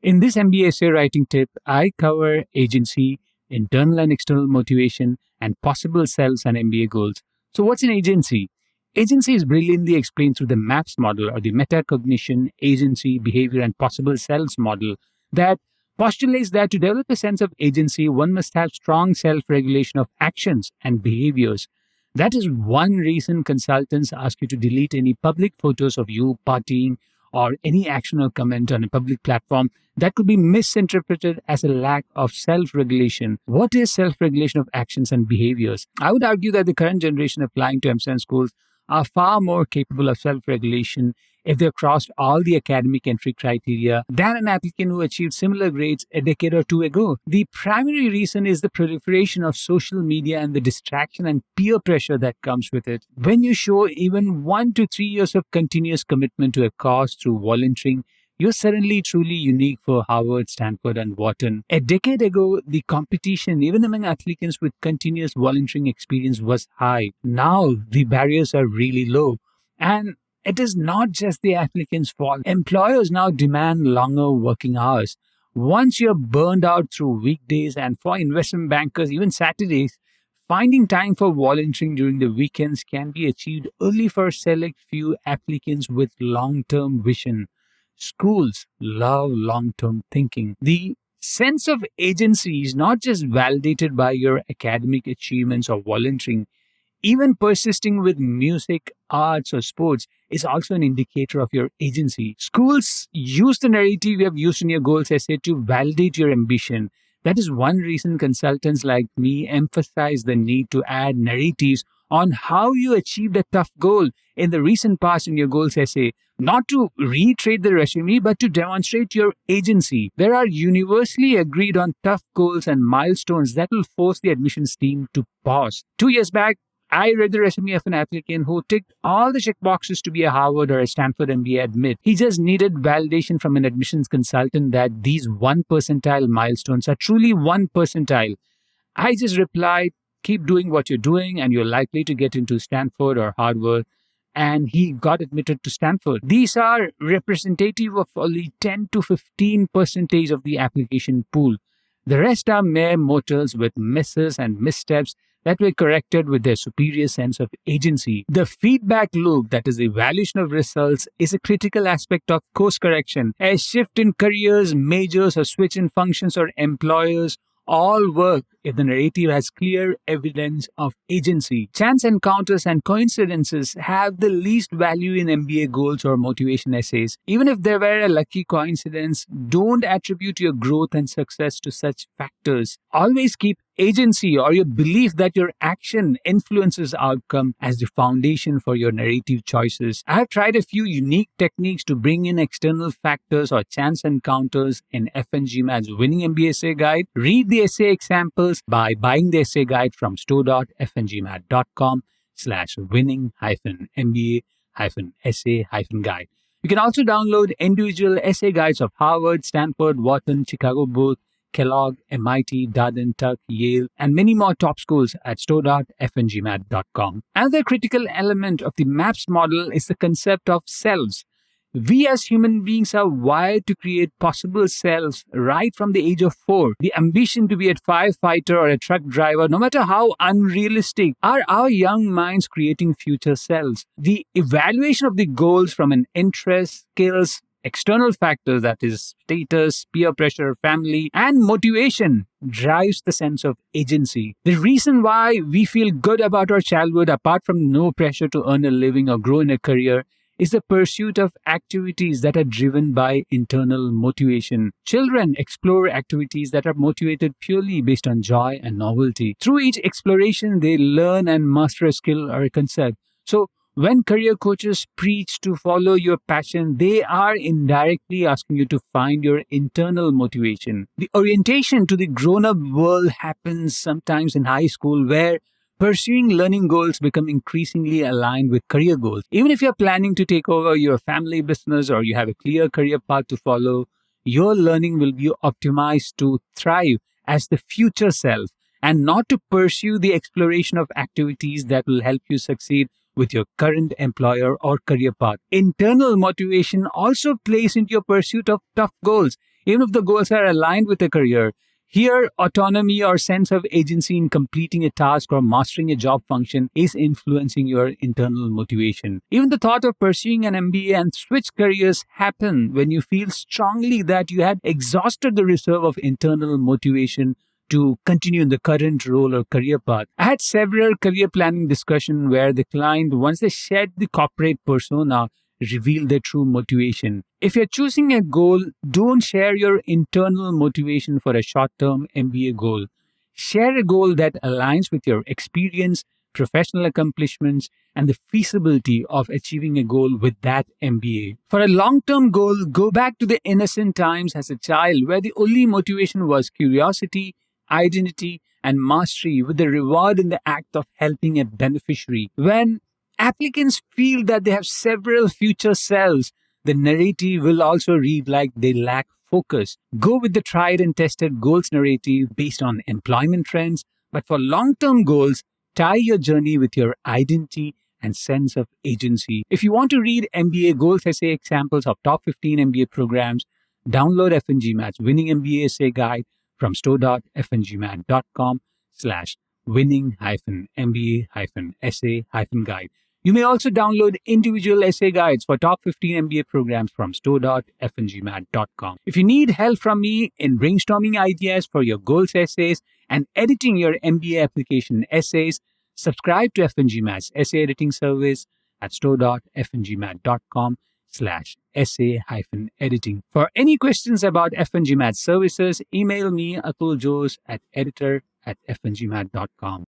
In this MBA Essay Writing Tip, I cover agency, internal and external motivation, and possible selves and MBA goals. So, what's an agency? Agency is brilliantly explained through the MAPS model or the metacognition, agency, behavior, and possible selves model that postulates that to develop a sense of agency, one must have strong self regulation of actions and behaviors. That is one reason consultants ask you to delete any public photos of you partying or any action or comment on a public platform that could be misinterpreted as a lack of self regulation. What is self regulation of actions and behaviors? I would argue that the current generation applying to MSN schools are far more capable of self regulation if they've crossed all the academic entry criteria than an applicant who achieved similar grades a decade or two ago. The primary reason is the proliferation of social media and the distraction and peer pressure that comes with it. When you show even 1 to 3 years of continuous commitment to a cause through volunteering, you're suddenly truly unique for Harvard, Stanford, and Wharton. A decade ago, the competition, even among applicants with continuous volunteering experience, was high. Now, the barriers are really low. And it is not just the applicant's fault. Employers now demand longer working hours. Once you're burned out through weekdays, and for investment bankers, even Saturdays, finding time for volunteering during the weekends can be achieved only for a select few applicants with long-term vision. Schools love long-term thinking. The sense of agency is not just validated by your academic achievements or volunteering. Even persisting with music, arts, or sports is also an indicator of your agency. Schools use the narrative you have used in your goals essay to validate your ambition. That is one reason consultants like me emphasize the need to add narratives on how you achieved a tough goal in the recent past in your goals essay, not to reiterate the resume, but to demonstrate your agency. There are universally agreed on tough goals and milestones that will force the admissions team to pause. 2 years back, I read the resume of an applicant who ticked all the check boxes to be a Harvard or a Stanford MBA admit. He just needed validation from an admissions consultant that these 1 percentile milestones are truly 1 percentile. I just replied, keep doing what you're doing and you're likely to get into Stanford or Harvard. And he got admitted to Stanford. These are representative of only 10 to 15% of the application pool. The rest are mere mortals with misses and missteps that were corrected with their superior sense of agency. The feedback loop, that is the evaluation of results, is a critical aspect of course correction. A shift in careers, majors, or switch in functions or employers all work if the narrative has clear evidence of agency. Chance encounters and coincidences have the least value in MBA goals or motivation essays. Even if there were a lucky coincidence, don't attribute your growth and success to such factors. Always keep agency or your belief that your action influences outcome as the foundation for your narrative choices. I have tried a few unique techniques to bring in external factors or chance encounters in FNGMAT's Winning MBA Essay Guide. Read the essay examples by buying the essay guide from store.fngmat.com/winning-mba-essay-guide. You can also download individual essay guides of Harvard, Stanford, Wharton, Chicago Booth, Kellogg, MIT, Darden, Tuck, Yale, and many more top schools at store.fngmat.com. Another critical element of the MAPS model is the concept of selves. We as human beings are wired to create possible selves right from the age of 4. The ambition to be a firefighter or a truck driver, no matter how unrealistic, are our young minds creating future selves. The evaluation of the goals from an interest, skills, external factors, that is status, peer pressure, family, and motivation, drives the sense of agency. The reason why we feel good about our childhood, apart from no pressure to earn a living or grow in a career, is the pursuit of activities that are driven by internal motivation. Children explore activities that are motivated purely based on joy and novelty. Through each exploration, they learn and master a skill or a concept. So, when career coaches preach to follow your passion, they are indirectly asking you to find your internal motivation. The orientation to the grown-up world happens sometimes in high school, where pursuing learning goals become increasingly aligned with career goals. Even if you're planning to take over your family business or you have a clear career path to follow, your learning will be optimized to thrive as the future self and not to pursue the exploration of activities that will help you succeed with your current employer or career path. Internal motivation also plays into your pursuit of tough goals. even if the goals are aligned with a career. Here, autonomy or sense of agency in completing a task or mastering a job function is influencing your internal motivation. Even the thought of pursuing an MBA and switch careers happen when you feel strongly that you had exhausted the reserve of internal motivation to continue in the current role or career path. I had several career planning discussions where the client, once they shed the corporate persona, reveal their true motivation. If you're choosing a goal, don't share your internal motivation for a short term MBA goal. Share a goal that aligns with your experience, professional accomplishments, and the feasibility of achieving a goal with that MBA. For a long term goal, go back to the innocent times as a child where the only motivation was curiosity, identity, and mastery, with the reward in the act of helping a beneficiary. When applicants feel that they have several future selves, the narrative will also read like they lack focus. Go with the tried and tested goals narrative based on employment trends, but for long term goals, tie your journey with your identity and sense of agency. If you want to read MBA goals essay examples of top 15 MBA programs, download FNG Math's Winning MBA Essay Guide from store.fngmat.com slash winning-mba-essay-guide. You may also download individual essay guides for top 15 MBA programs from store.fngmat.com. If you need help from me in brainstorming ideas for your goals essays and editing your MBA application essays, subscribe to FNG Math's essay editing service at store.fngmat.com slash essay-editing. For any questions about FNG Math services, email me Atul Jose at editor@fngmat.com.